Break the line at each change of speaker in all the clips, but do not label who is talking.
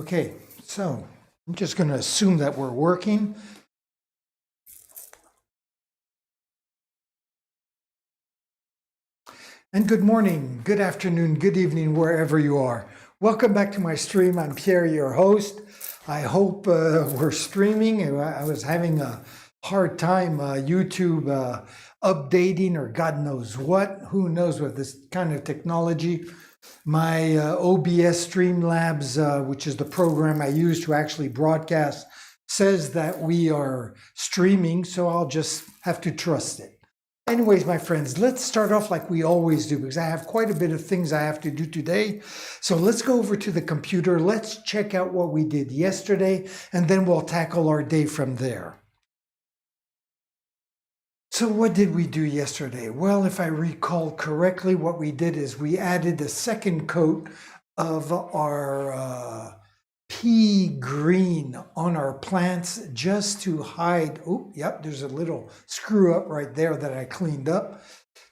Okay, so I'm just going to assume that we're working. And good morning, good afternoon, good evening, wherever you are. Welcome back to my stream. I'm Pierre, your host. I hope we're streaming. I was having a hard time YouTube updating or God knows what. Who knows with this kind of technology. My OBS Streamlabs, which is the program I use to actually broadcast, says that we are streaming, so I'll just have to trust it. Anyways, my friends, let's start off like we always do because I have quite a bit of things I have to do today. So let's go over to the computer. Let's check out what we did yesterday, and then we'll tackle our day from there. So what did we do yesterday? Well, if I recall correctly, what we did is we added a second coat of our pea green on our plants just to hide, oh, yep, there's a little screw up right there that I cleaned up,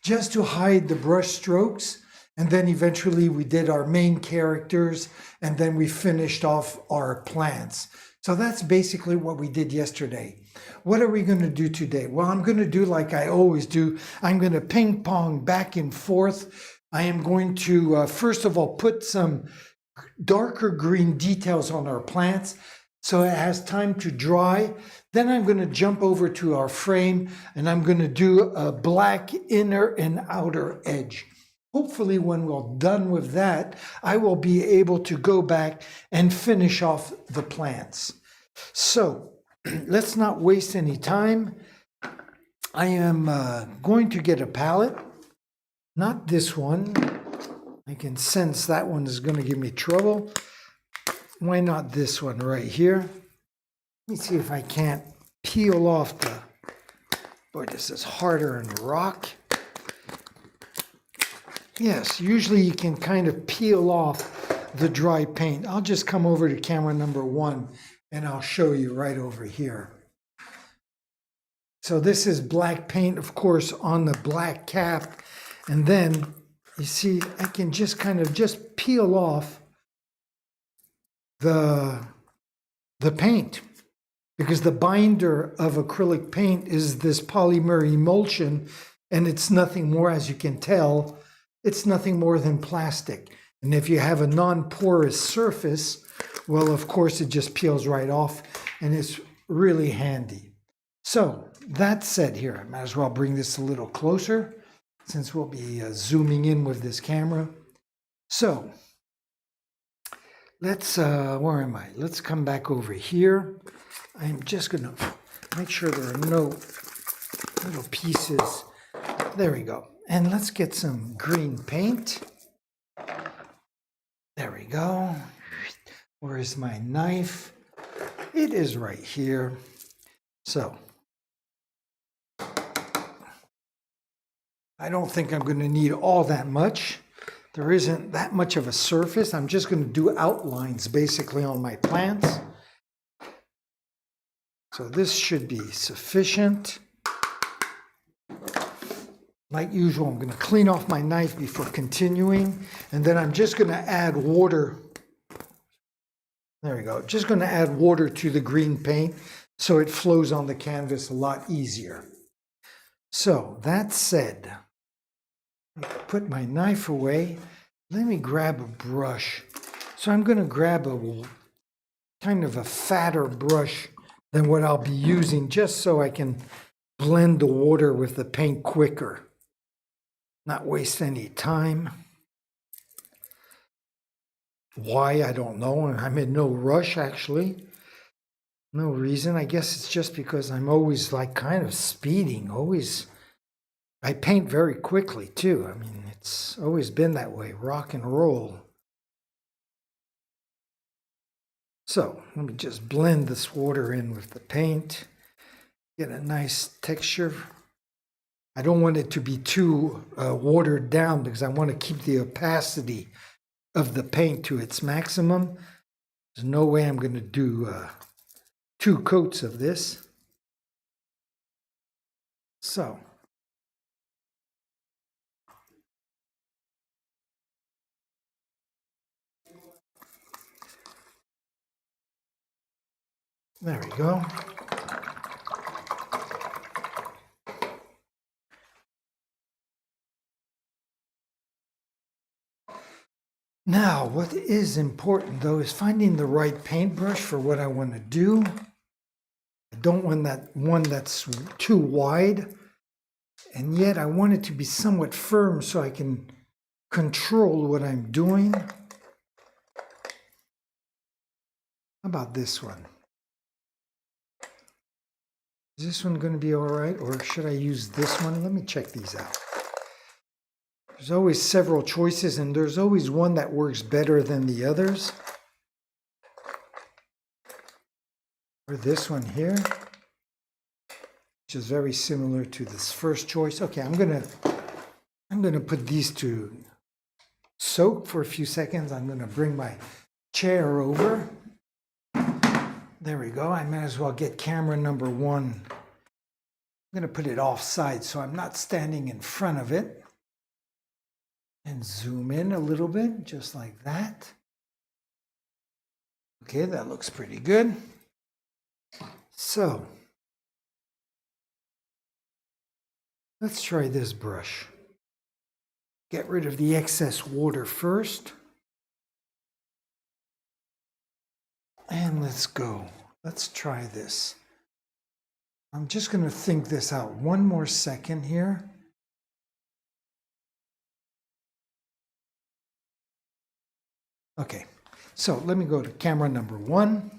just to hide the brush strokes. And then eventually we did our main characters, and then we finished off our plants. So that's basically what we did yesterday. What are we going to do today? Well, I'm going to do like I always do. I'm going to ping pong back and forth. I am going to, first of all, put some darker green details on our plants so it has time to dry. Then I'm going to jump over to our frame and I'm going to do a black inner and outer edge. Hopefully when we're done with that, I will be able to go back and finish off the plants. So let's not waste any time. I am going to get a palette, not this one. I can sense that one is going to give me trouble. Why not this one right here? Let me see if I can't peel off the, boy, this is harder than rock. Yes, usually you can kind of peel off the dry paint. I'll just come over to camera number 1 and I'll show you right over here. So this is black paint, of course, on the black cap. And then you see, I can just kind of just peel off the paint, because the binder of acrylic paint is this polymer emulsion, and it's nothing more, as you can tell, it's nothing more than plastic. And if you have a non-porous surface, well, of course, it just peels right off, and it's really handy. So that said here, I might as well bring this a little closer since we'll be zooming in with this camera. So let's, where am I? Let's come back over here. I'm just gonna make sure there are no little pieces. There we go. And let's get some green paint. There we go. Where is my knife? It is right here. So I don't think I'm going to need all that much. There isn't that much of a surface. I'm just going to do outlines basically on my plants. So this should be sufficient. Like usual, I'm going to clean off my knife before continuing. And then I'm just going to add water. There we go. Just going to add water to the green paint so it flows on the canvas a lot easier. So that said, put my knife away. Let me grab a brush. So I'm going to grab a kind of a fatter brush than what I'll be using, just so I can blend the water with the paint quicker. Not waste any time. Why, I don't know. I'm in no rush, actually. No reason. I guess it's just because I'm always like kind of speeding. I paint very quickly too. I mean, it's always been that way, rock and roll. So let me just blend this water in with the paint, get a nice texture. I don't want it to be too watered down because I want to keep the opacity of the paint to its maximum. There's no way I'm going to do 2 coats of this. So There we go. Now, what is important though is finding the right paintbrush for what I want to do. I don't want that one that's too wide, and yet I want it to be somewhat firm so I can control what I'm doing. How about this one? Is this one going to be all right, or should I use this one? Let me check these out. There's always several choices, and there's always one that works better than the others. Or this one here, which is very similar to this first choice. Okay, I'm gonna put these to soak for a few seconds. I'm gonna bring my chair over. There we go. I might as well get camera number one. I'm gonna put it offside so I'm not standing in front of it. And zoom in a little bit, just like that. Okay, that looks pretty good. So, let's try this brush. Get rid of the excess water first. And let's go. Let's try this. I'm just going to think this out one more second here. Okay, so let me go to camera number one.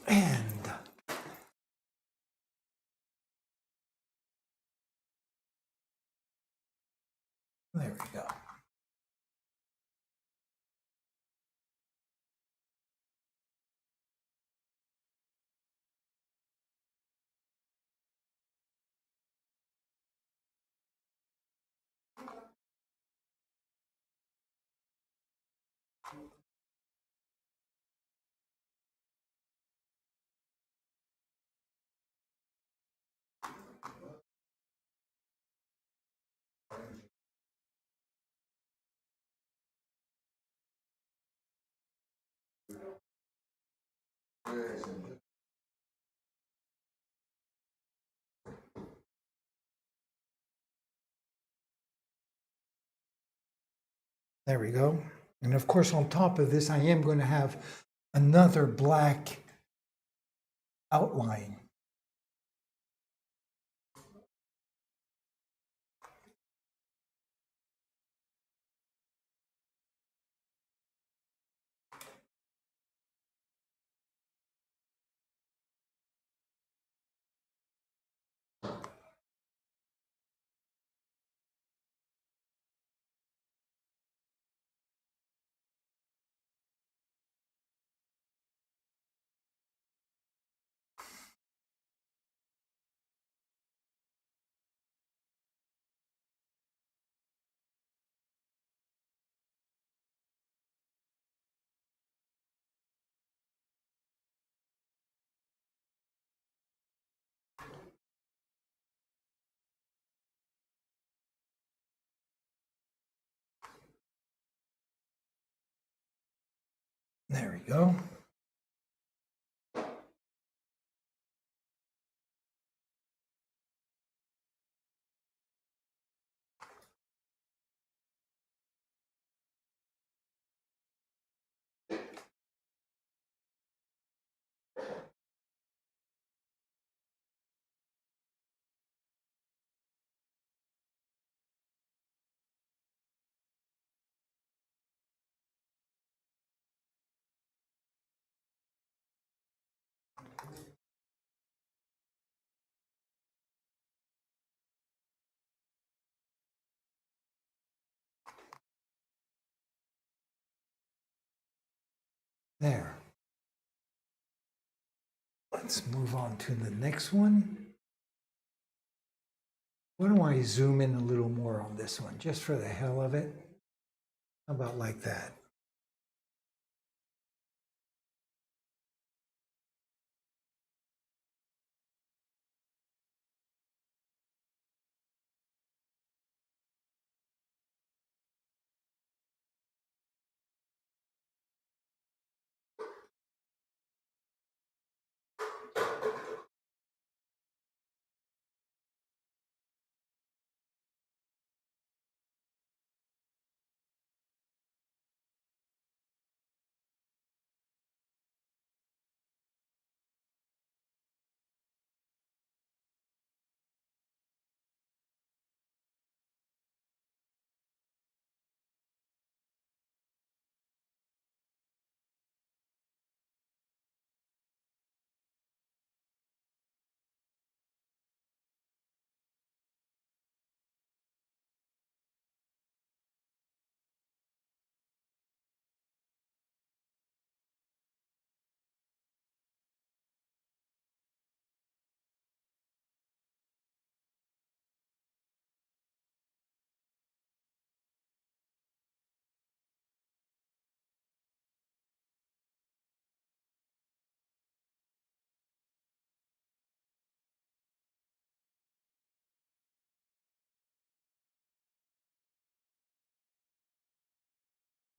And there we go. There we go. And of course, on top of this, I am going to have another black outline. There we go. There. Let's move on to the next one. Why don't I zoom in a little more on this one, just for the hell of it? How about like that?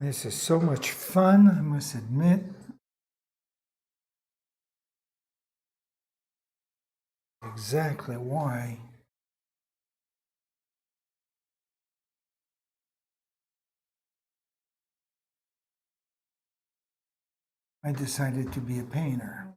This is so much fun, I must admit. Exactly why I decided to be a painter.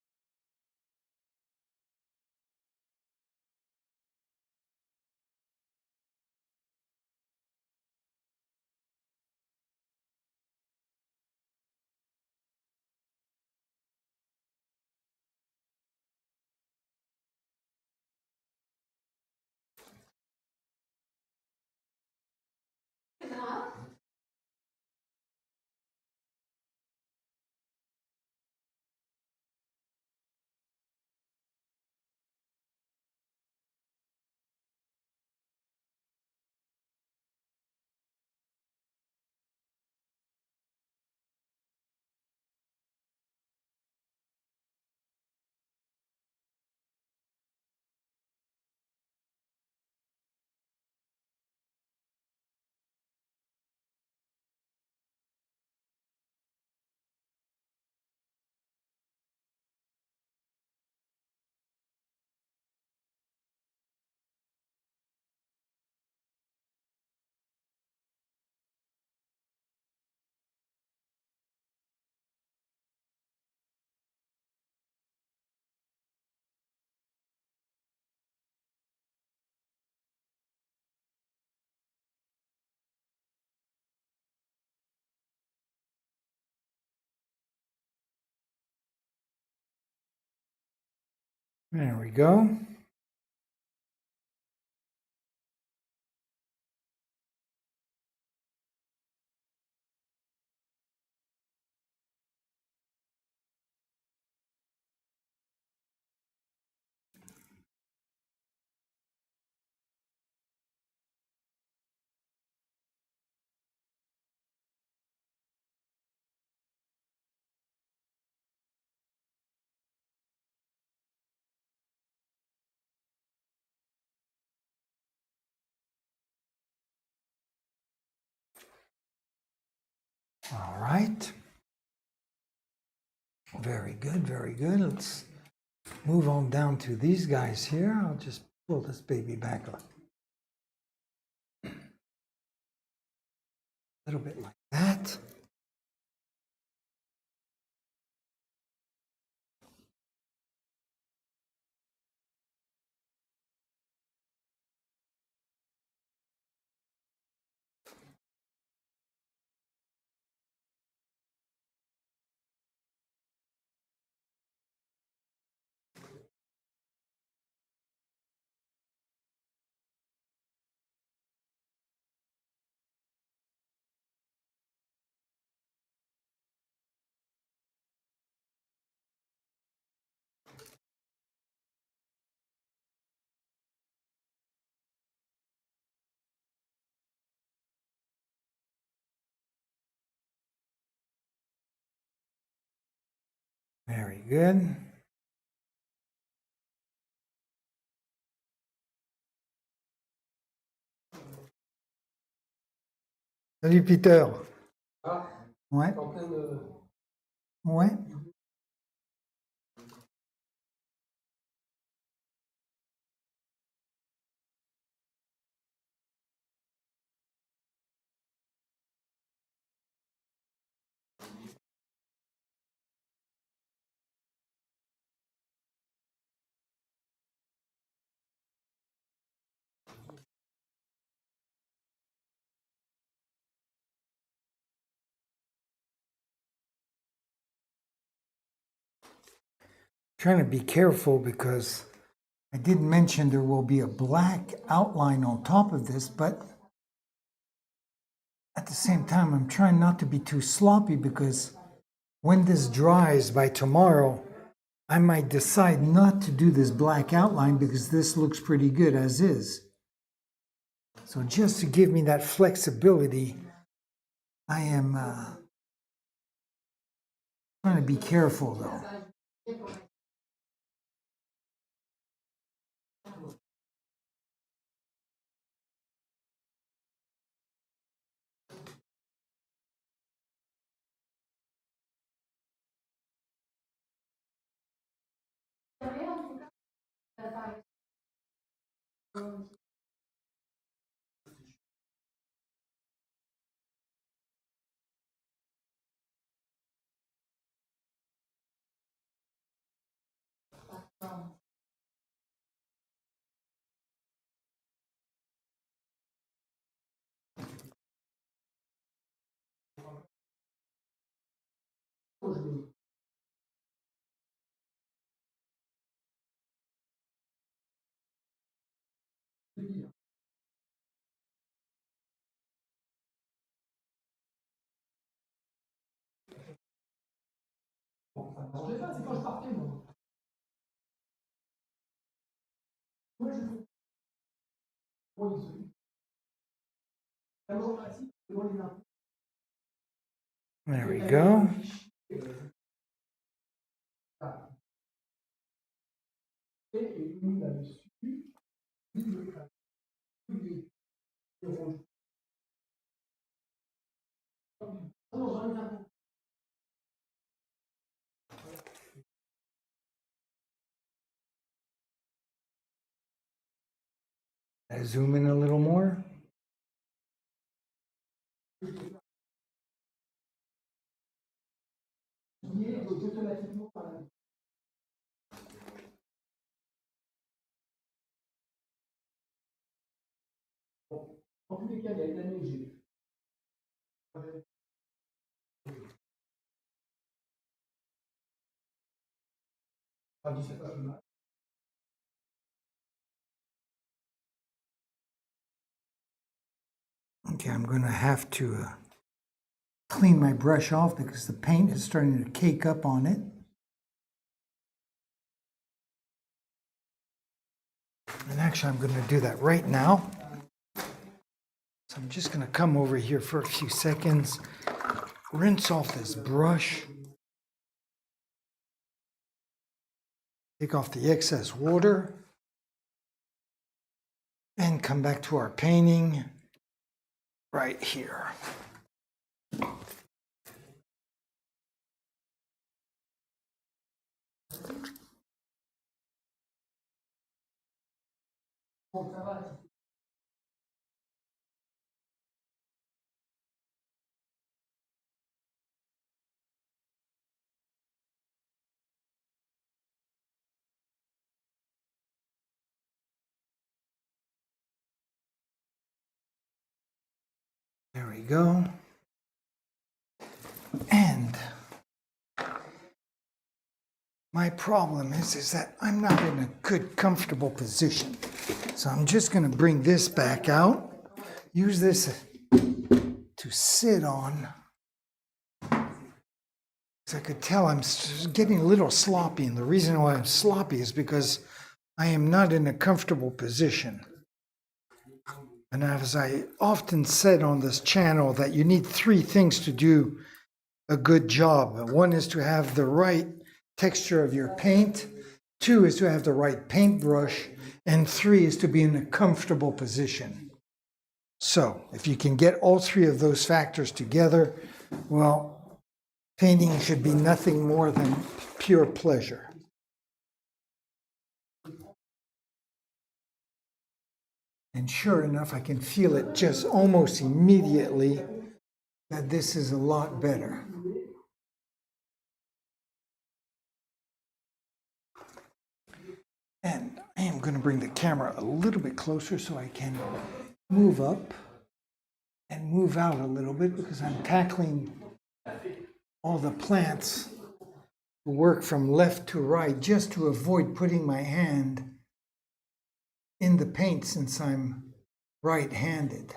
There we go. All right. Very good, very good. Let's move on down to these guys here. I'll just pull this baby back a little bit like that. Very good. Salut Peter.
Ah,
Ouais,
en plein de...
ouais. Trying to be careful because I did mention there will be a black outline on top of this, but at the same time, I'm trying not to be too sloppy because when this dries by tomorrow, I might decide not to do this black outline because this looks pretty good as is. So just to give me that flexibility, I am trying to be careful though. There we go. I zoom in a little more. Okay, I'm going to have to clean my brush off because the paint is starting to cake up on it. And actually, I'm going to do that right now. So I'm just going to come over here for a few seconds, rinse off this brush, take off the excess water, and come back to our painting right here. There we go. And my problem is that I'm not in a good, comfortable position. So I'm just going to bring this back out, use this to sit on. As I could tell, I'm getting a little sloppy, and the reason why I'm sloppy is because I am not in a comfortable position. And as I often said on this channel, that you need three things to do a good job. One is to have the right texture of your paint, two is to have the right paintbrush, and three is to be in a comfortable position. So if you can get all three of those factors together, well, painting should be nothing more than pure pleasure. And sure enough, I can feel it just almost immediately that this is a lot better. And I am going to bring the camera a little bit closer so I can move up and move out a little bit because I'm tackling all the plants to work from left to right just to avoid putting my hand in the paint since I'm right-handed.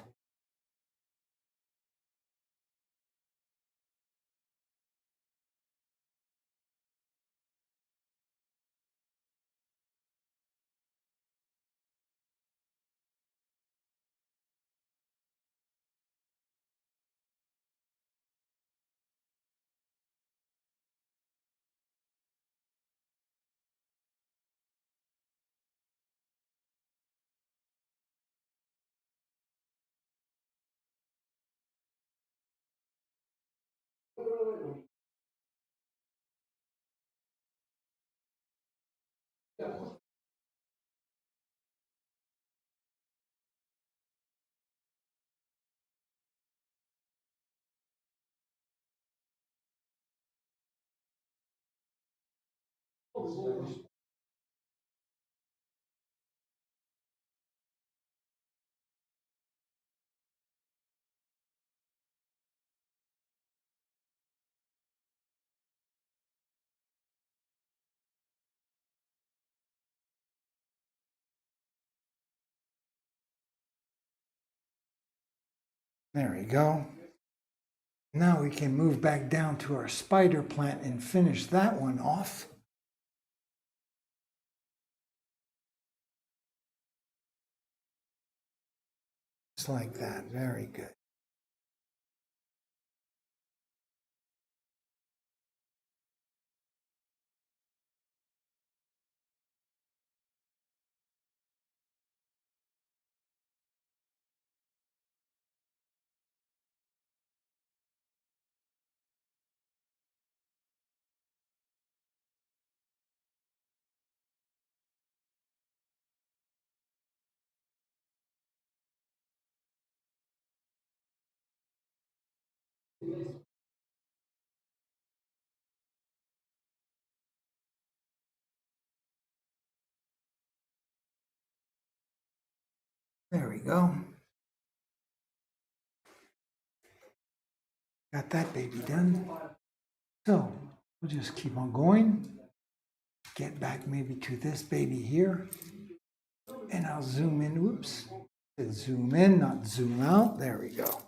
There we go. Now we can move back down to our spider plant and finish that one off. Just like that. Very good. There we go. Got that baby done. So we'll just keep on going. Get back maybe to this baby here. And I'll zoom in. Whoops. Zoom in, not zoom out. There we go.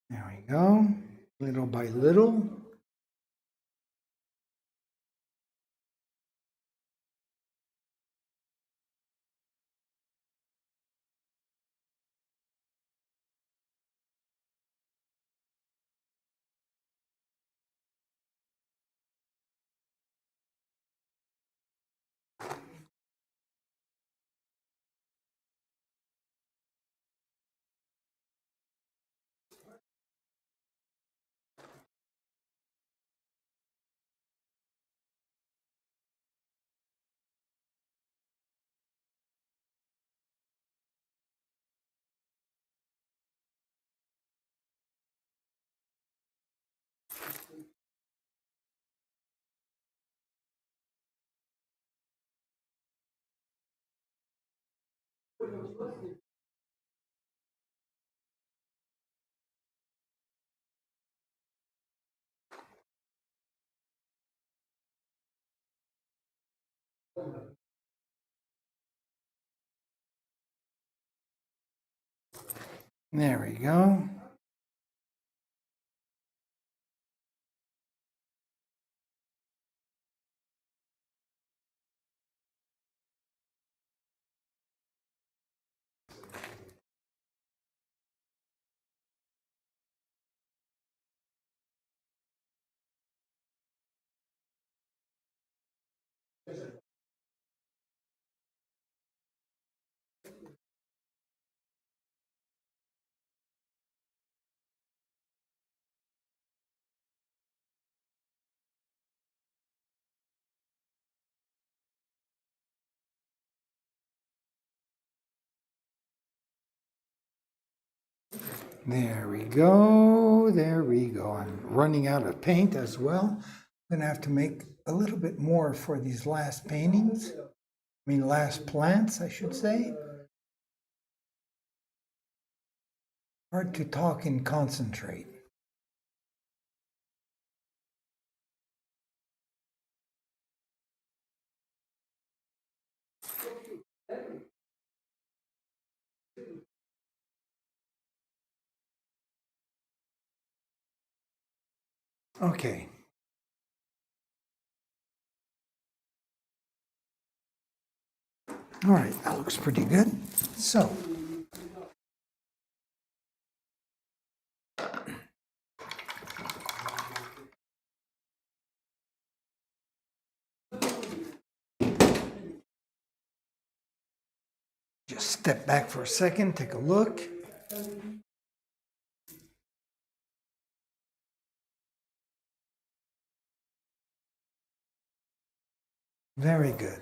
There we go. Little by little. There we go. There we go. There we go. I'm running out of paint as well. I'm gonna have to make a little bit more for these last paintings. Last plants, I should say. Hard to talk and concentrate. Okay. All right, that looks pretty good. So, just step back for a second, take a look. Very good.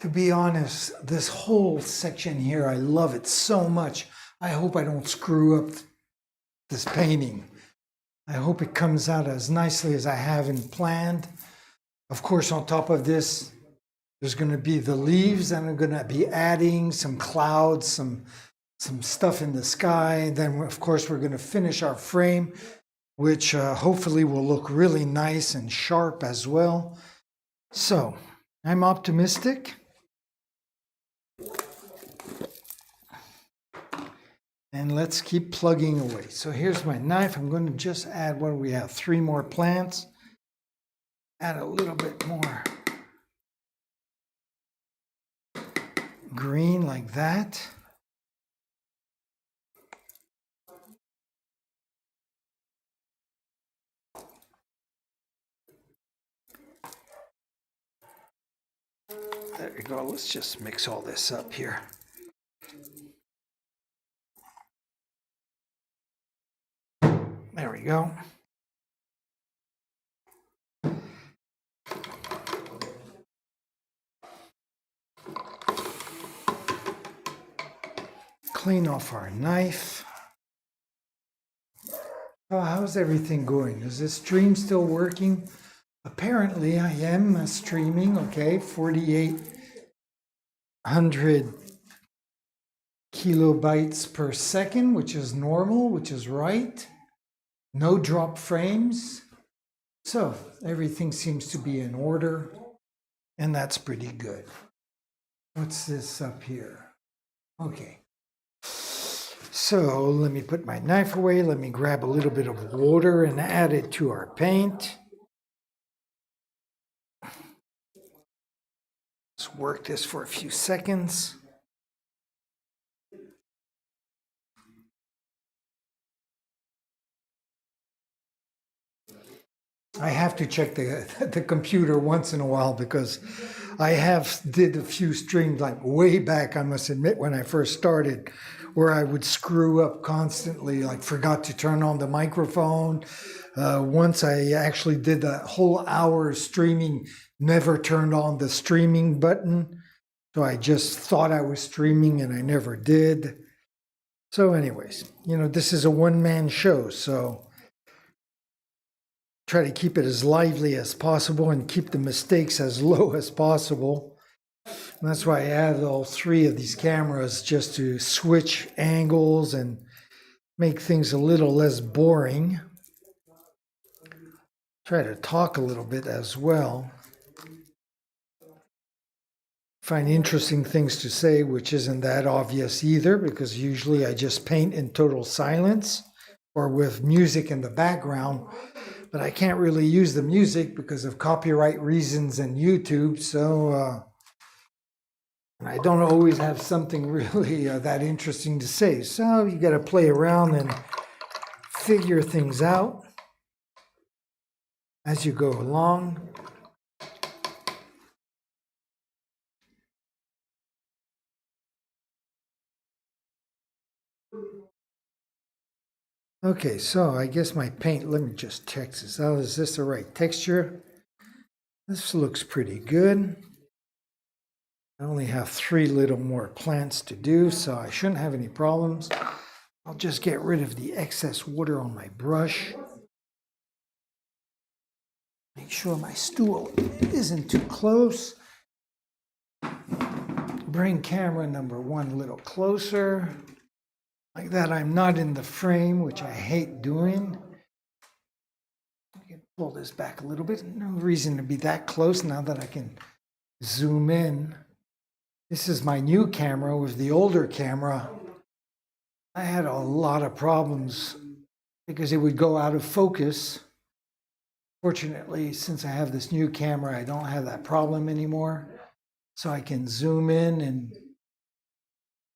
To be honest, this whole section here, I love it so much. I hope I don't screw up this painting. I hope it comes out as nicely as I have planned. Of course, on top of this, there's going to be the leaves, and I'm going to be adding some clouds, some stuff in the sky. Then, of course, we're going to finish our frame, which hopefully will look really nice and sharp as well. So, I'm optimistic. And let's keep plugging away. So here's my knife. I'm going to just add, what do we have? 3 more plants. Add a little bit more green like that. There we go. Let's just mix all this up here. There we go. Clean off our knife. Oh, how's everything going? Is this stream still working? Apparently I am streaming, okay, 4,800 kilobytes per second, which is normal, which is right. No drop frames. So everything seems to be in order, and that's pretty good. What's this up here? Okay. So let me put my knife away. Let me grab a little bit of water and add it to our paint. Let's work this for a few seconds. I have to check the computer once in a while because I did a few streams like way back, I must admit, when I first started, where I would screw up constantly, like forgot to turn on the microphone. Once I actually did that whole hour of streaming, never turned on the streaming button. So I just thought I was streaming and I never did. So anyways, this is a one-man show, so try to keep it as lively as possible and keep the mistakes as low as possible. And that's why I added all 3 of these cameras, just to switch angles and make things a little less boring. Try to talk a little bit as well. Find interesting things to say, which isn't that obvious either, because usually I just paint in total silence or with music in the background. But I can't really use the music because of copyright reasons and YouTube, so I don't always have something really that interesting to say. So you got to play around and figure things out as you go along. Okay, so I guess my paint, let me just check this out. Is this the right texture? This looks pretty good. I only have 3 little more plants to do, so I shouldn't have any problems. I'll just get rid of the excess water on my brush. Make sure my stool isn't too close. Bring camera number 1 a little closer. Like that, I'm not in the frame, which I hate doing. I can pull this back a little bit. No reason to be that close now that I can zoom in. This is my new camera. With the older camera, I had a lot of problems because it would go out of focus. Fortunately, since I have this new camera, I don't have that problem anymore. So I can zoom in and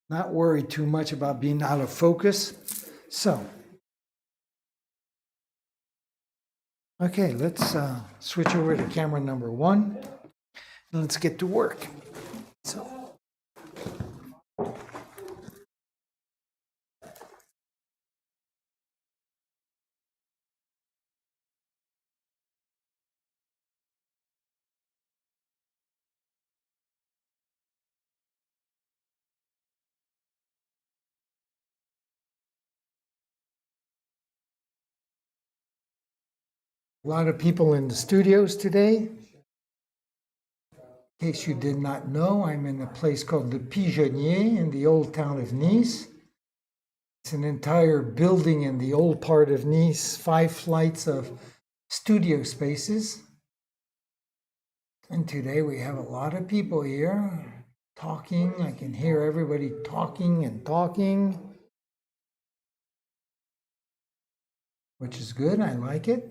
not worry too much about being out of focus. So, okay, let's switch over to camera number 1 and let's get to work. So, a lot of people in the studios today. In case you did not know, I'm in a place called the Pigeonnier in the old town of Nice. It's an entire building in the old part of Nice, 5 flights of studio spaces. And today we have a lot of people here talking. I can hear everybody talking and talking, which is good. I like it.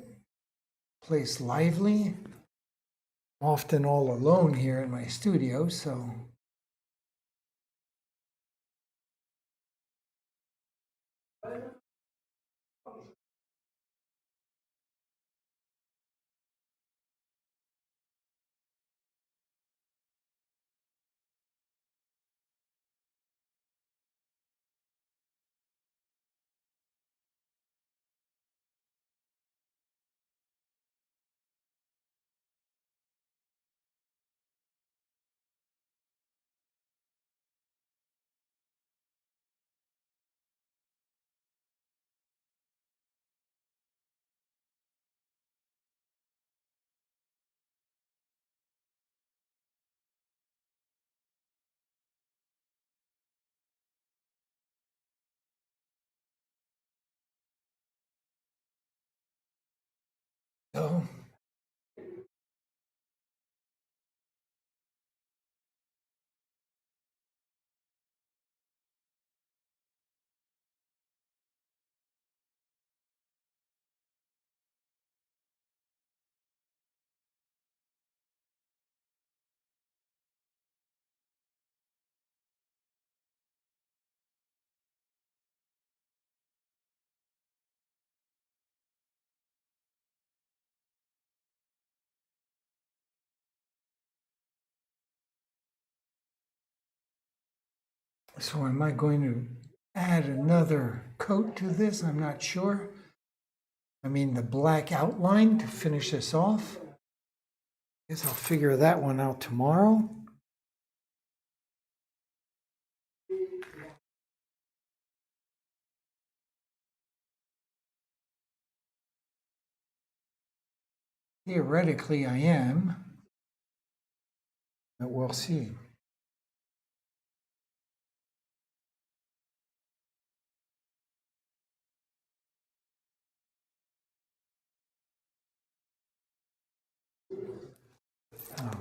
Place lively. I'm often all alone here in my studio, so so so am I going to add another coat to this? I'm not sure. I mean, the black outline to finish this off. Guess I'll figure that one out tomorrow. Theoretically, I am, but we'll see.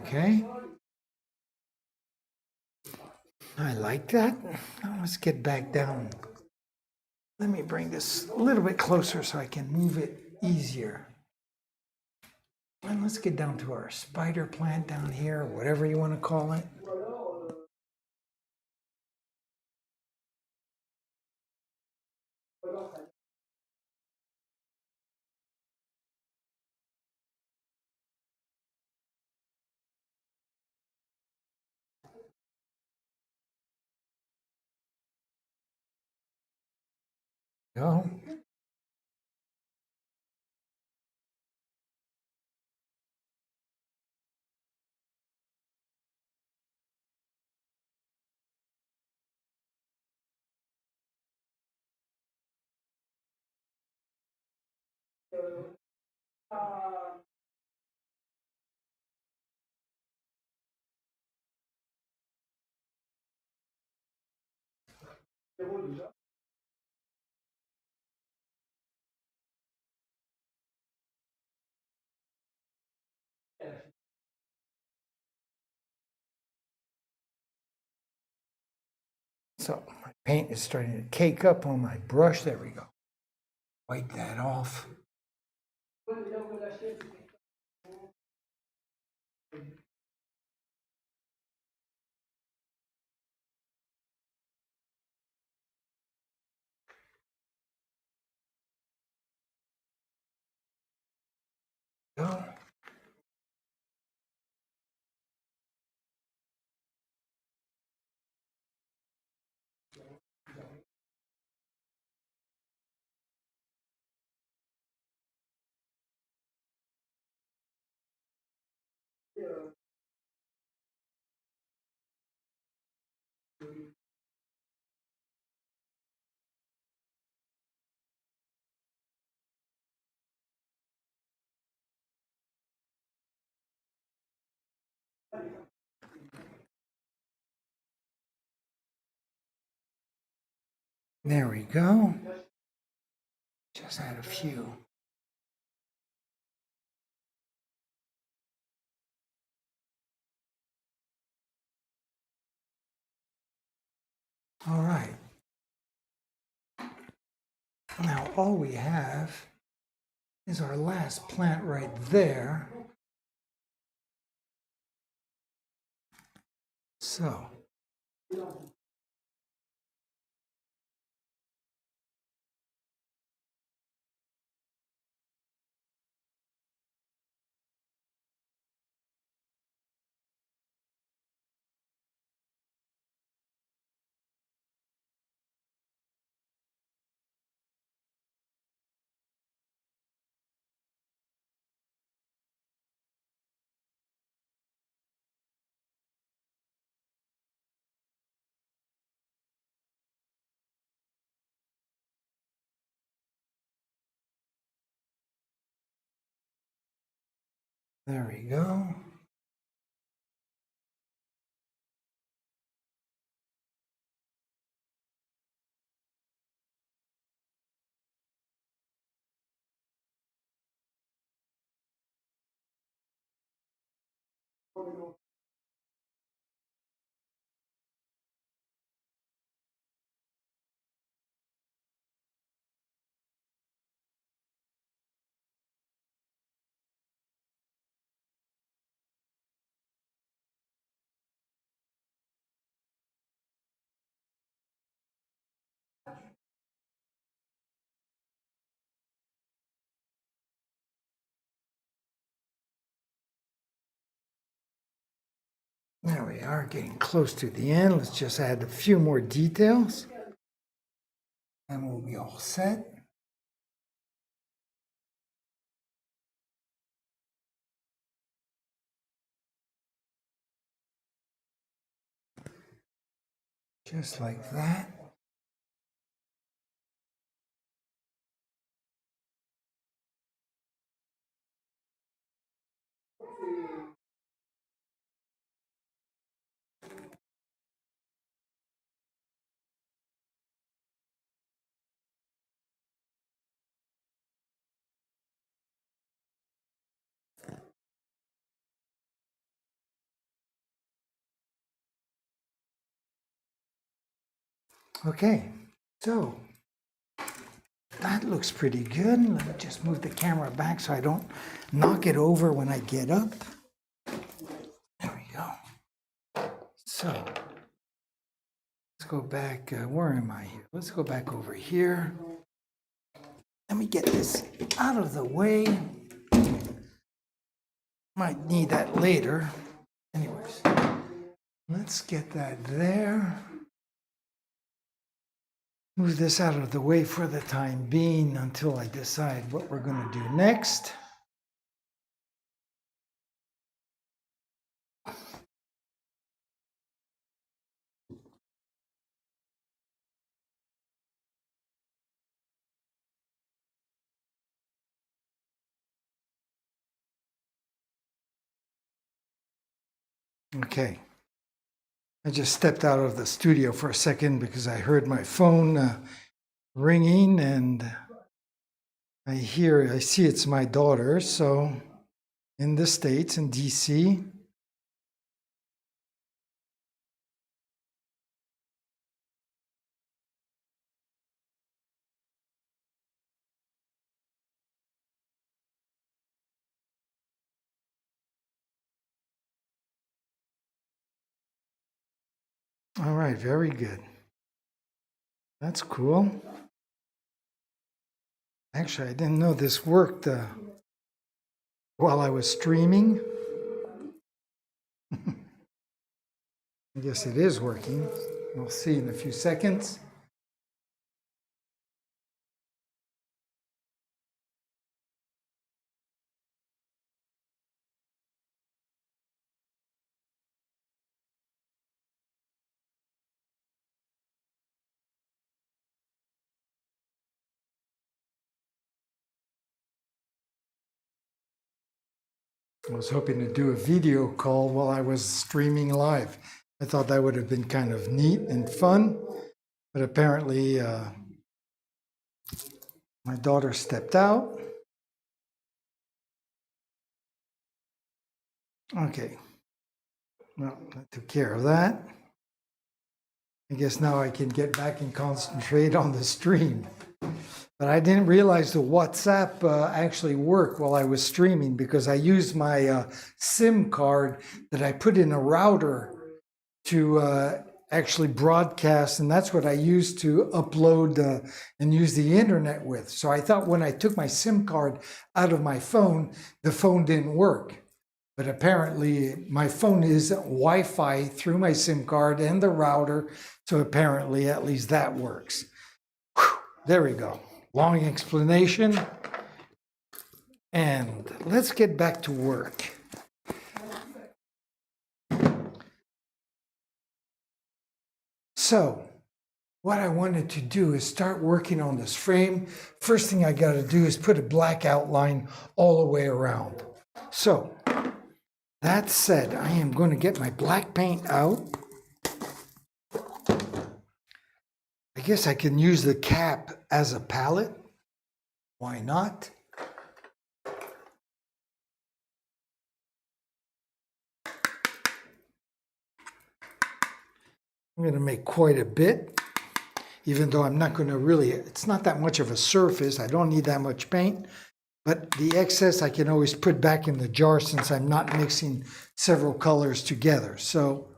Okay. I like that. Now let's get back down. Let me bring this a little bit closer so I can move it easier. And let's get down to our spider plant down here, or whatever you want to call it. Go. So my Paint is starting to cake up on my brush. There we go. Wipe that off. Go. There we go. Just add a few. All right. Now all we have is our last plant right there. So there we go. There we are, getting close to the end. Let's just add a few more details and we'll be all set. Just like that. Okay, so that looks pretty good. Let me just move the camera back so I don't knock it over when I get up. There we go. So let's go back. Where am I here? Let's go back over here. Let me get this out of the way. Might need that later. Anyways, let's get that there. Move this out of the way for the time being until I decide what we're going to do next. Okay. I just stepped out of the studio for a second because I heard my phone ringing and I see it's my daughter, so in the States, in DC. All right, very good. That's cool. Actually, I didn't know this worked while I was streaming. I guess it is working. We'll see in a few seconds. I was hoping to do a video call while I was streaming live. I thought that would have been kind of neat and fun, but apparently my daughter stepped out. Okay, well, I took care of that. I guess now I can get back and concentrate on the stream. But I didn't realize the WhatsApp actually worked while I was streaming because I used my SIM card that I put in a router to actually broadcast, and that's what I used to upload and use the internet with. So I thought when I took my SIM card out of my phone, the phone didn't work. But apparently my phone is Wi-Fi through my SIM card and the router, so apparently at least that works. Whew, there we go. Long explanation. And let's get back to work. So what I wanted to do is start working on this frame. First thing I got to do is put a black outline all the way around. So that said, I am going to get my black paint out. I guess I can use the cap as a palette. Why not? I'm going to make quite a bit, even though I'm not going to really, it's not that much of a surface. I don't need that much paint, but the excess I can always put back in the jar since I'm not mixing several colors together. So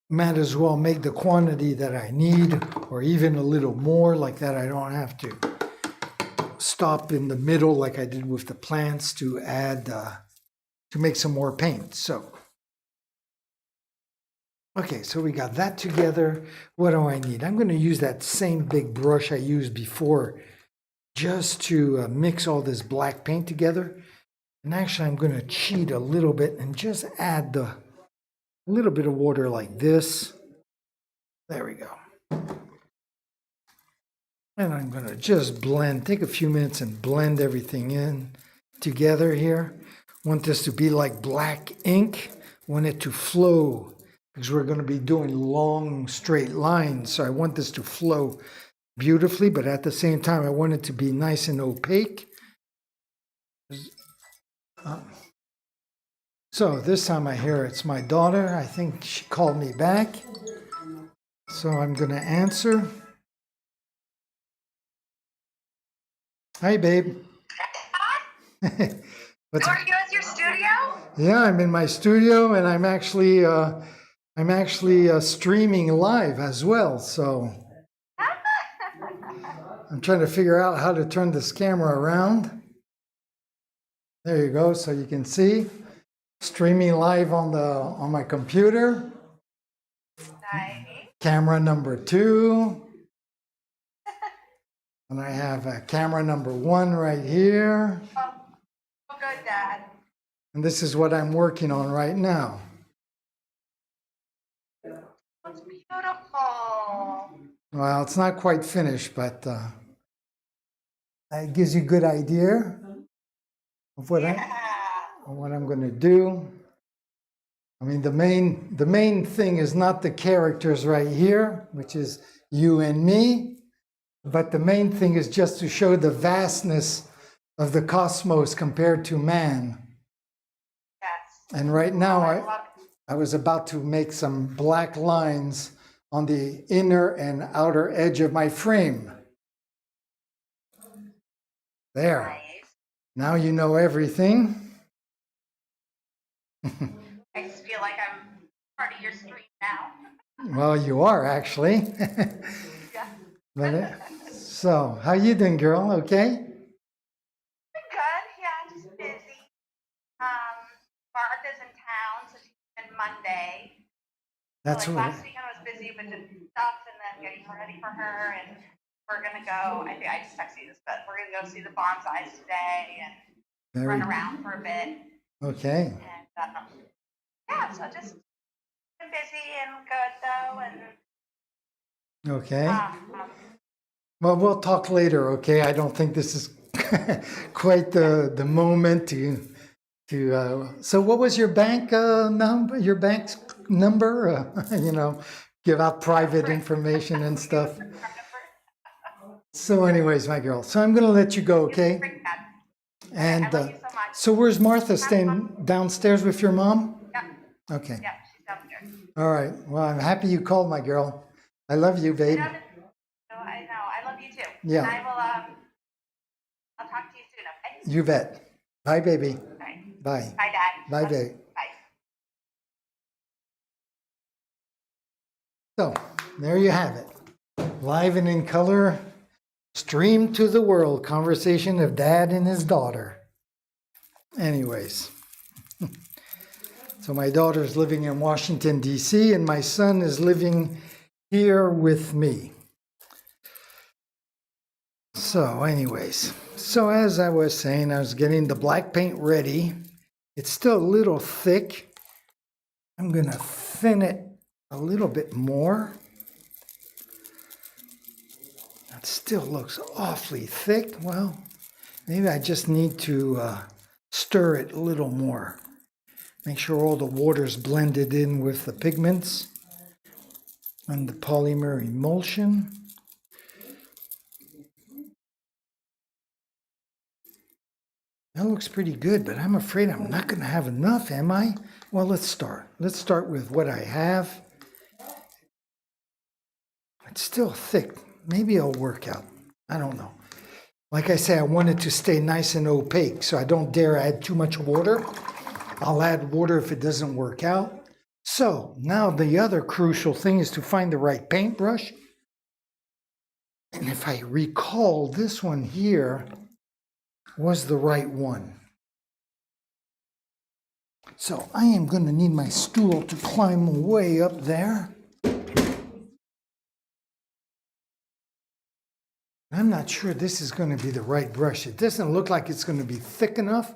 might as well make the quantity that I need, or even a little more, like that I don't have to stop in the middle like I did with the plants to add, to make some more paint. So, okay, so we got that together. What do I need? I'm going to use that same big brush I used before just to mix all this black paint together. And actually, I'm going to cheat a little bit and just add a little bit of water like this. There we go. And I'm going to just blend, take a few minutes and blend everything in together here. Want this to be like black ink. Want it to flow because we're going to be doing long straight lines. So I want this to flow beautifully, but at the same time, I want it to be nice and opaque. So this time I hear it's my daughter. I think she called me back. So I'm going to answer. Hi, babe.
Are you at your studio?
Yeah, I'm in my studio, and I'm actually streaming live as well. So I'm trying to figure out how to turn this camera around. There you go, so you can see streaming live on my computer.
Nice.
Camera number 2. And I have camera number 1 right here.
Oh, good, Dad.
And this is what I'm working on right now.
That's beautiful.
Well, it's not quite finished, but it gives you a good idea of what I'm going to do. I mean, the main thing is not the characters right here, which is you and me. But the main thing is just to show the vastness of the cosmos compared to man.
Yes.
And right now, I was about to make some black lines on the inner and outer edge of my frame. There.
Nice.
Now you know everything.
I just feel like I'm part of your stream now.
Well, you are actually.
Yeah.
But so, how you doing, girl? Okay?
Good. Yeah, just busy. Martha's in town, so she's in Monday. So
That's
like
what.
last weekend I was busy with the stuff and then getting ready for her, and we're gonna go. I think I just texted you this, but we're gonna go see the bonsais today and
Very
run around for a bit.
okay.
And yeah, so just been busy and good though, and
Okay.
um,
Well, we'll talk later. Okay. I don't think this is quite the moment to. So, what was your bank number? Your bank's number? You know, give out private information and stuff. So, anyways, my girl. So I'm gonna let you go. Okay.
I
And
love you so much.
so, where's Martha?
Have fun.
Staying downstairs with your mom?
Yep,
Okay.
yep, she's downstairs.
All right. Well, I'm happy you called, my girl. I love you, babe.
I know. I love you too.
Yeah.
And I will. I'll talk to you soon. Okay.
You bet. Bye, baby.
All right.
Bye.
Bye, Dad.
Bye, babe.
Bye.
So, there you have it. Live and in color, streamed to the world conversation of dad and his daughter. Anyways, so my daughter's living in Washington, D.C., and my son is living here with me. So, anyways, so as I was saying, I was getting the black paint ready. It's still a little thick. I'm going to thin it a little bit more. It still looks awfully thick. Well, maybe I just need to stir it a little more. Make sure all the water's blended in with the pigments and the polymer emulsion. That looks pretty good, but I'm afraid I'm not going to have enough, am I? Well, let's start. Let's start with what I have. It's still thick. Maybe it'll work out. I don't know. Like I say, I want it to stay nice and opaque, so I don't dare add too much water. I'll add water if it doesn't work out. So now the other crucial thing is to find the right paintbrush. And if I recall, this one here was the right one. So I am going to need my stool to climb way up there. I'm not sure this is going to be the right brush. It doesn't look like it's going to be thick enough.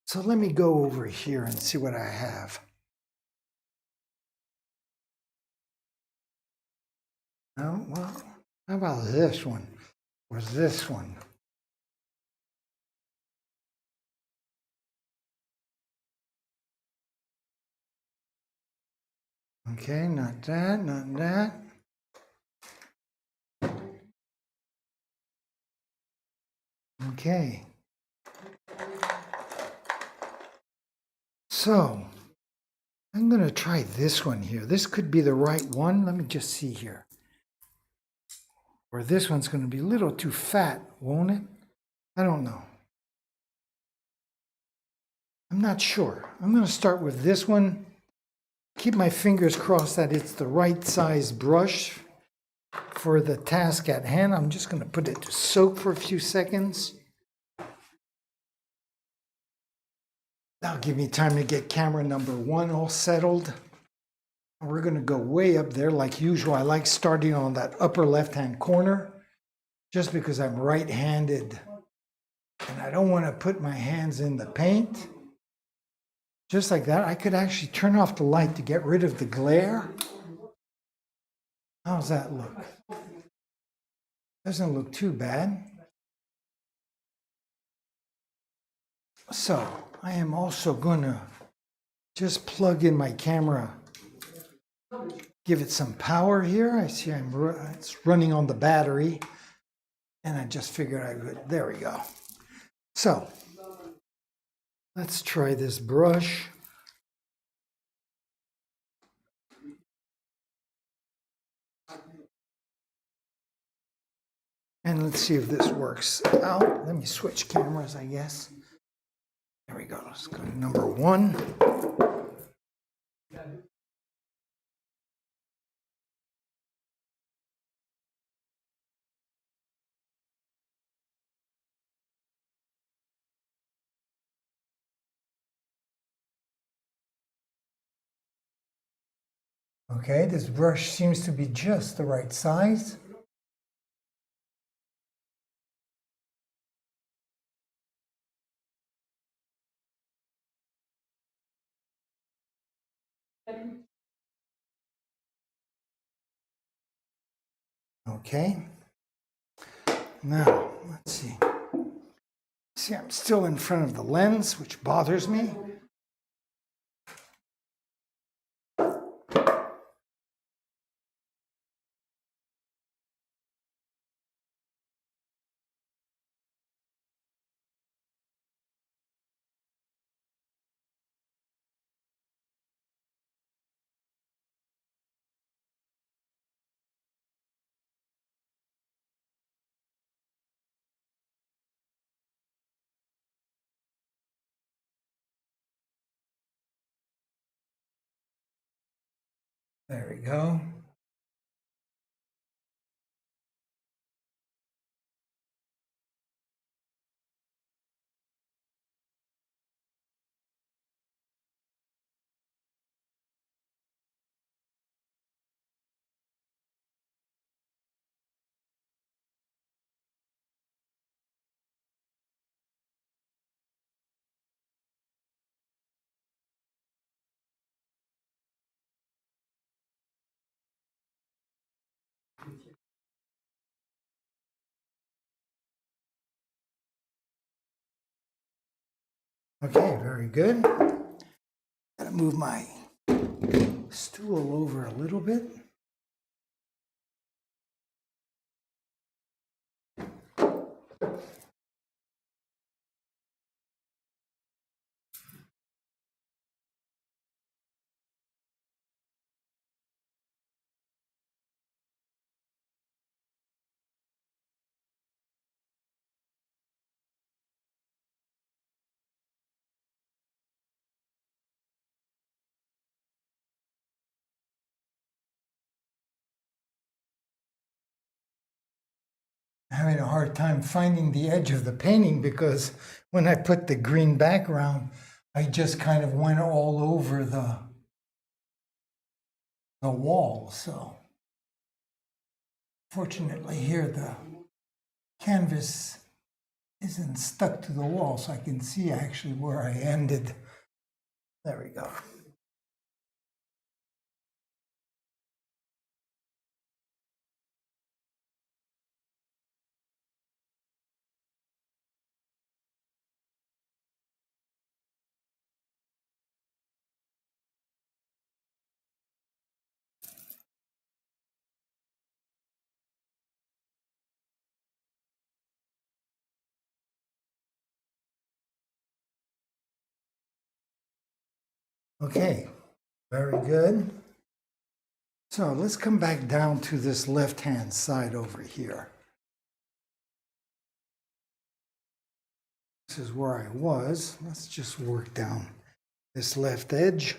So let me go over here and see what I have. Oh, well, how about this one? Or this one? Okay, not that, not that. Okay. So, I'm going to try this one here. This could be the right one. Let me just see here. Or this one's going to be a little too fat, won't it? I don't know. I'm not sure. I'm going to start with this one. Keep my fingers crossed that it's the right size brush for the task at hand. I'm just going to put it to soak for a few seconds. That'll give me time to get camera number 1 all settled. We're going to go way up there like usual. I like starting on that upper left-hand corner just because I'm right-handed and I don't want to put my hands in the paint. Just like that. I could actually turn off the light to get rid of the glare. How's that look? Doesn't look too bad. So I am also going to just plug in my camera, give it some power here. I see it's running on the battery, and I just figured I would. There we go. So let's try this brush. And let's see if this works out. Let me switch cameras, I guess. There we go. Let's go to number 1. Okay, this brush seems to be just the right size. Okay. Now, let's see. See, I'm still in front of the lens, which bothers me. There we go. Okay, very good. Gotta move my stool over a little bit. Having a hard time finding the edge of the painting because when I put the green background, I just kind of went all over the wall. So fortunately here the canvas isn't stuck to the wall, so I can see actually where I ended. There we go. Okay, very good. So let's come back down to this left-hand side over here. This is where I was. Let's just work down this left edge.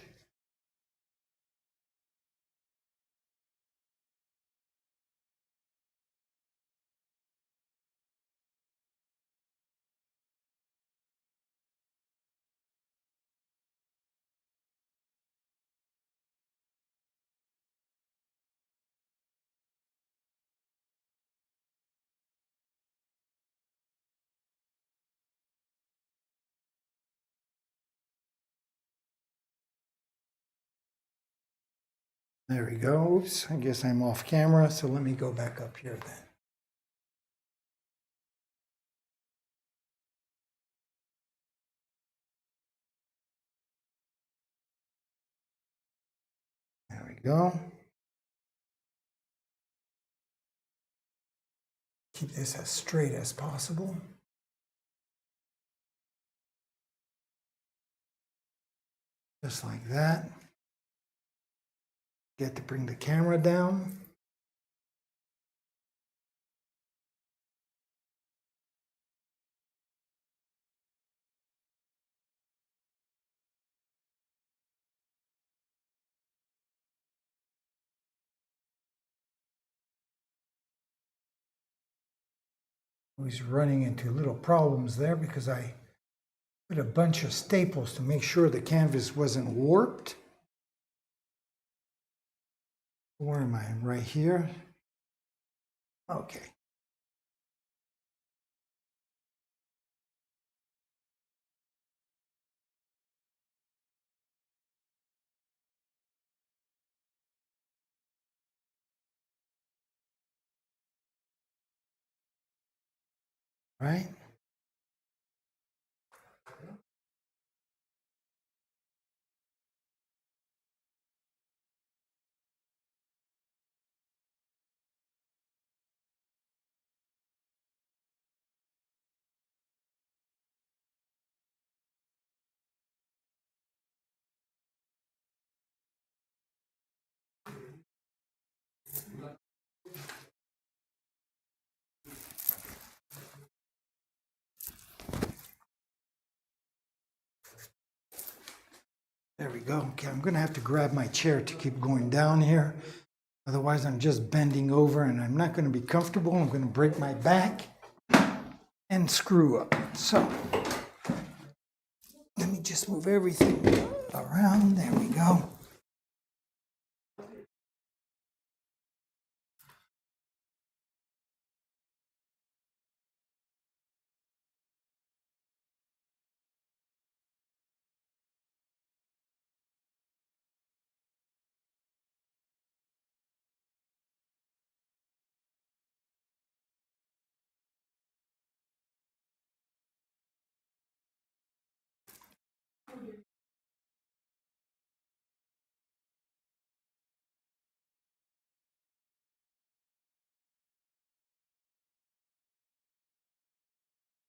There we go. Oops, I guess I'm off camera, so let me go back up here then. There we go. Keep this as straight as possible. Just like that. Get to bring the camera down. I was running into little problems there because I put a bunch of staples to make sure the canvas wasn't warped. Where am I? Right here? Okay. Right? There we go. Okay, I'm going to have to grab my chair to keep going down here. Otherwise, I'm just bending over and I'm not going to be comfortable. I'm going to break my back and screw up. So let me just move everything around. There we go.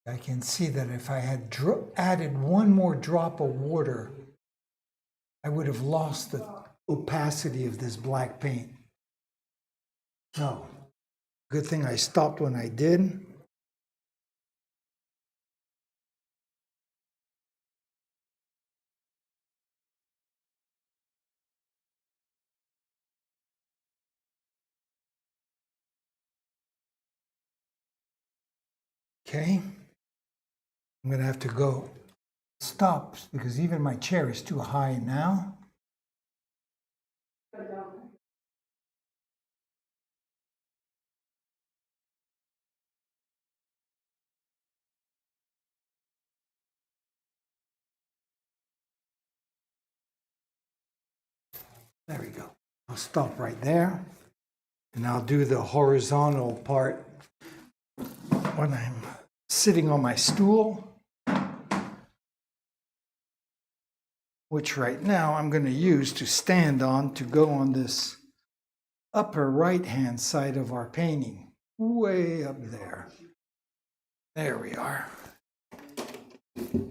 I can see that if I had added one more drop of water, I would have lost the opacity of this black paint. So, good thing I stopped when I did. Okay. I'm going to have to go stop because even my chair is too high now. There we go. I'll stop right there and I'll do the horizontal part when I'm sitting on my stool, which right now I'm going to use to stand on to go on this upper right-hand side of our painting, way up there. There we are.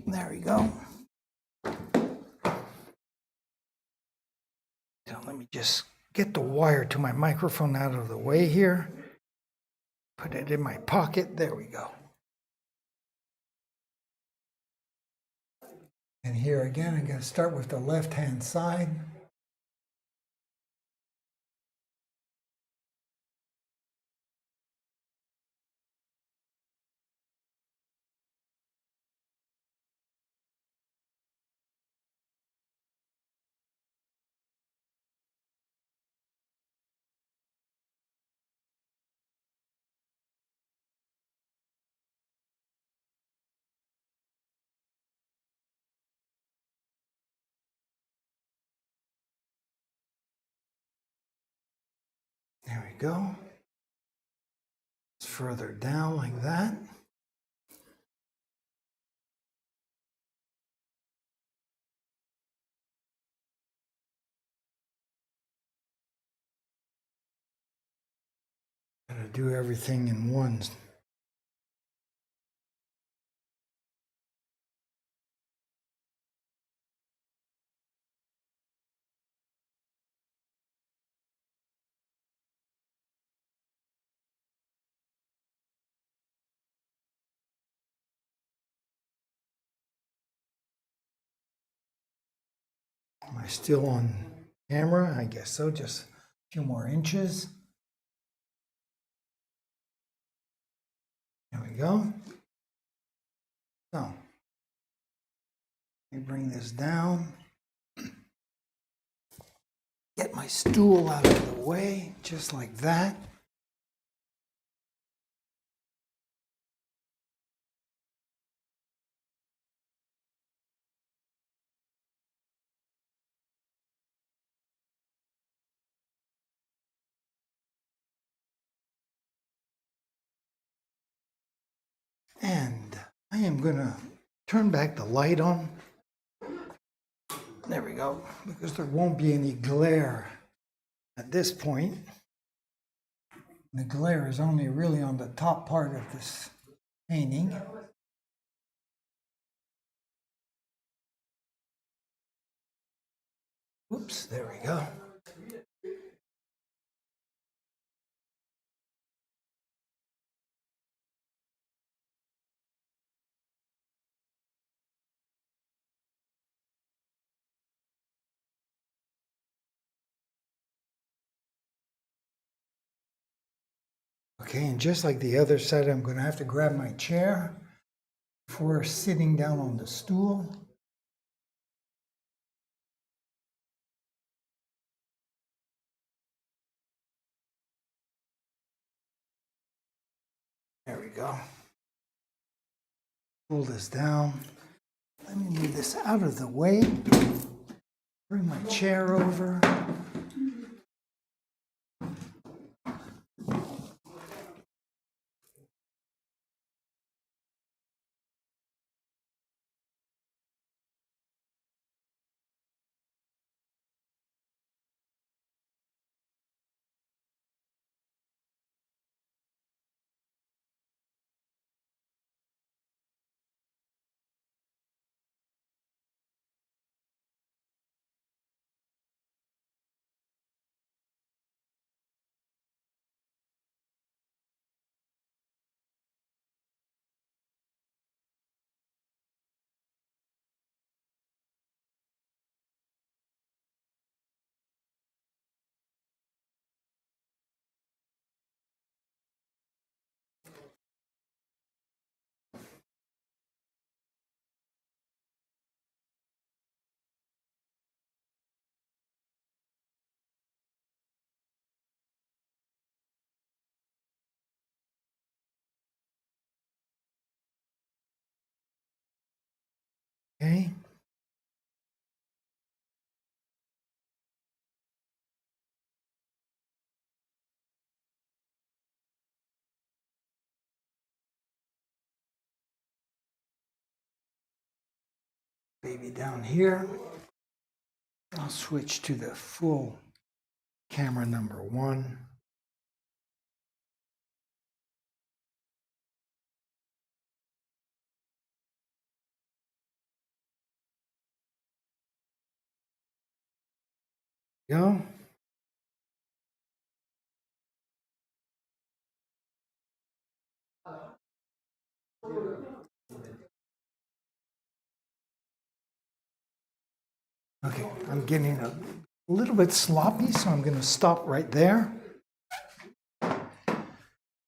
There we go. So let me just get the wire to my microphone out of the way here. Put it in my pocket. There we go. And here again, I'm going to start with the left-hand side. There we go. It's further down like that. Gotta do everything in one. Am I still on camera? I guess so, just a few more inches. There we go. So, let me bring this down. Get my stool out of the way, just like that. And I am gonna turn back the light on. There we go, because there won't be any glare at this point. The glare is only really on the top part of this painting. Whoops, there we go. Okay, and just like the other side, I'm going to have to grab my chair before sitting down on the stool. There we go. Pull this down. Let me move this out of the way. Bring my chair over. Okay. Baby down here. I'll switch to the full camera number 1. Go. Okay, I'm getting a little bit sloppy, so I'm going to stop right there. I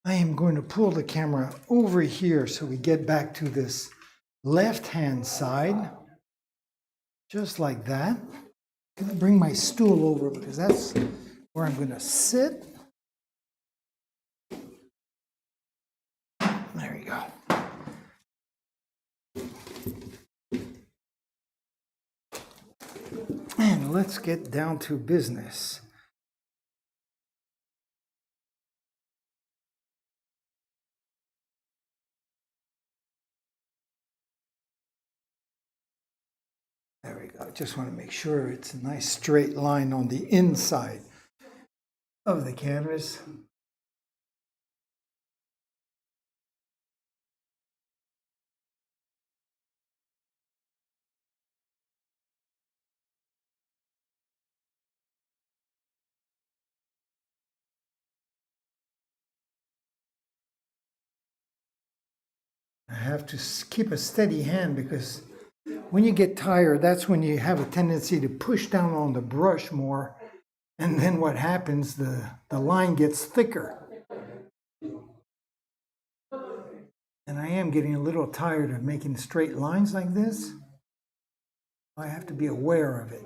am going to pull the camera over here so we get back to this left-hand side, just like that. I'm going to bring my stool over because that's where I'm going to sit. There you go. And let's get down to business. There we go. Just want to make sure it's a nice straight line on the inside of the canvas. I have to keep a steady hand because when you get tired, that's when you have a tendency to push down on the brush more. And then what happens, the line gets thicker. And I am getting a little tired of making straight lines like this. I have to be aware of it.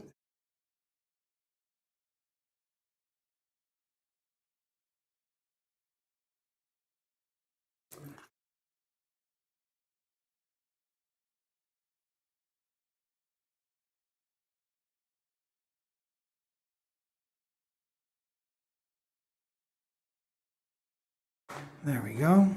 There we go.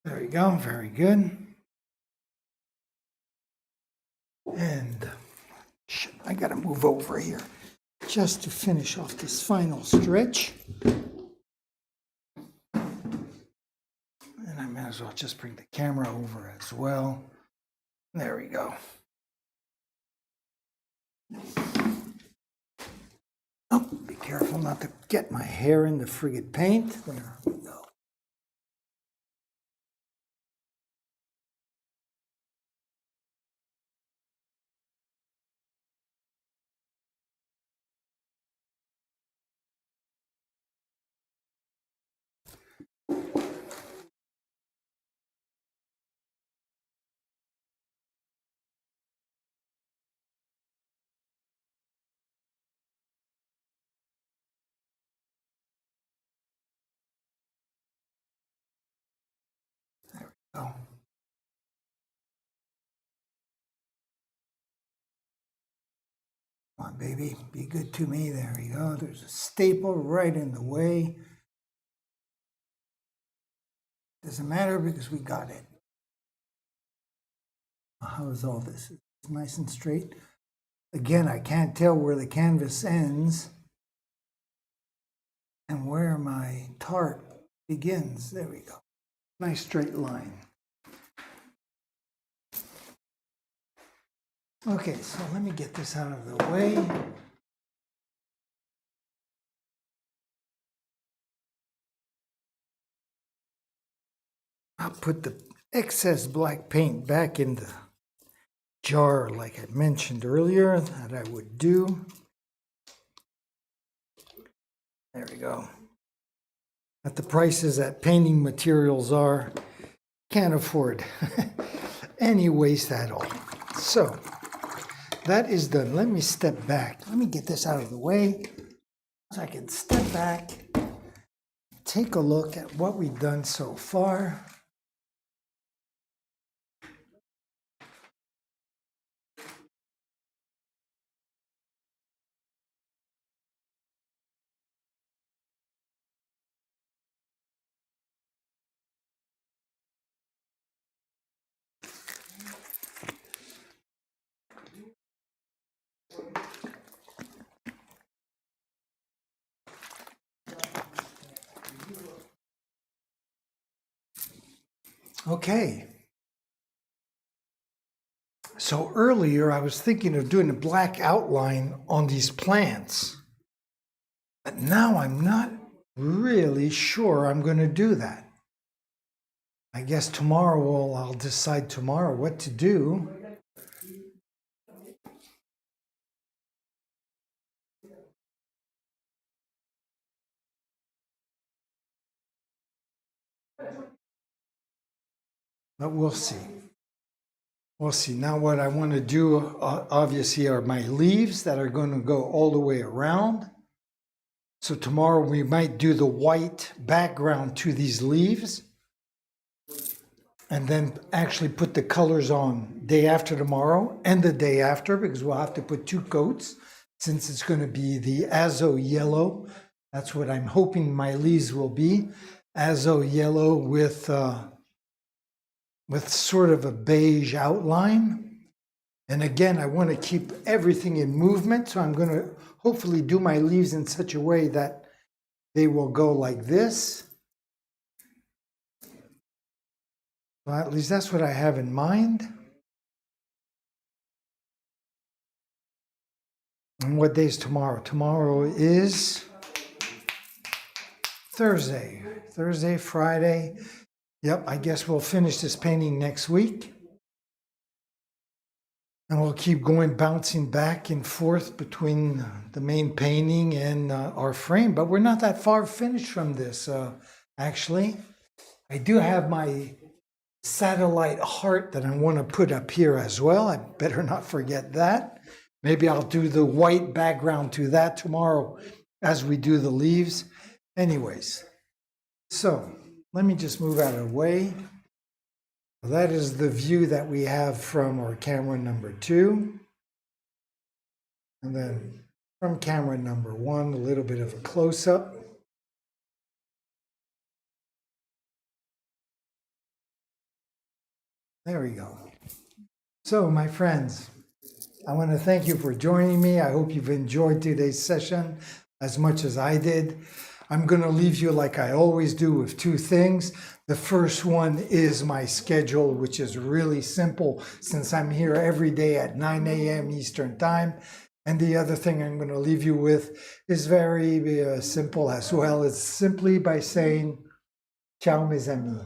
There we go, very good. And I gotta move over here just to finish off this final stretch. And I might as well just bring the camera over as well. There we go. Oh, be careful not to get my hair in the friggin' paint. There we go. Oh. Come on, baby, be good to me. There we go. There's a staple right in the way. Doesn't matter because we got it. How is all this? It's nice and straight. Again, I can't tell where the canvas ends and where my tart begins. There we go. Nice straight line. Okay, so let me get this out of the way. I'll put the excess black paint back in the jar like I mentioned earlier that I would do. There we go. At the prices that painting materials are, can't afford any waste at all. So that is done. Let me step back. Let me get this out of the way so I can step back, take a look at what we've done so far. Okay. So earlier I was thinking of doing a black outline on these plants, but now I'm not really sure I'm going to do that. I guess tomorrow I'll decide tomorrow what to do. But we'll see. We'll see. Now what I want to do, obviously, are my leaves that are going to go all the way around. So tomorrow we might do the white background to these leaves and then actually put the colors on day after tomorrow and the day after, because we'll have to put 2 coats since it's going to be the azo yellow. That's what I'm hoping my leaves will be. Azo yellow with sort of a beige outline. And again, I want to keep everything in movement, so I'm going to hopefully do my leaves in such a way that they will go like this. Well, at least that's what I have in mind. And what day is tomorrow? Tomorrow is Thursday. Thursday, Friday. Yep, I guess we'll finish this painting next week. And we'll keep going, bouncing back and forth between the main painting and our frame. But we're not that far finished from this, actually. I do have my satellite heart that I want to put up here as well. I better not forget that. Maybe I'll do the white background to that tomorrow as we do the leaves. Anyways, so let me just move out of the way. That is the view that we have from our camera number 2. And then from camera number 1, a little bit of a close-up. There we go. So, my friends, I want to thank you for joining me. I hope you've enjoyed today's session as much as I did. I'm going to leave you like I always do with 2 things. The first one is my schedule, which is really simple since I'm here every day at 9 a.m. Eastern Time. And the other thing I'm going to leave you with is very simple as well. It's simply by saying, ciao mes amis.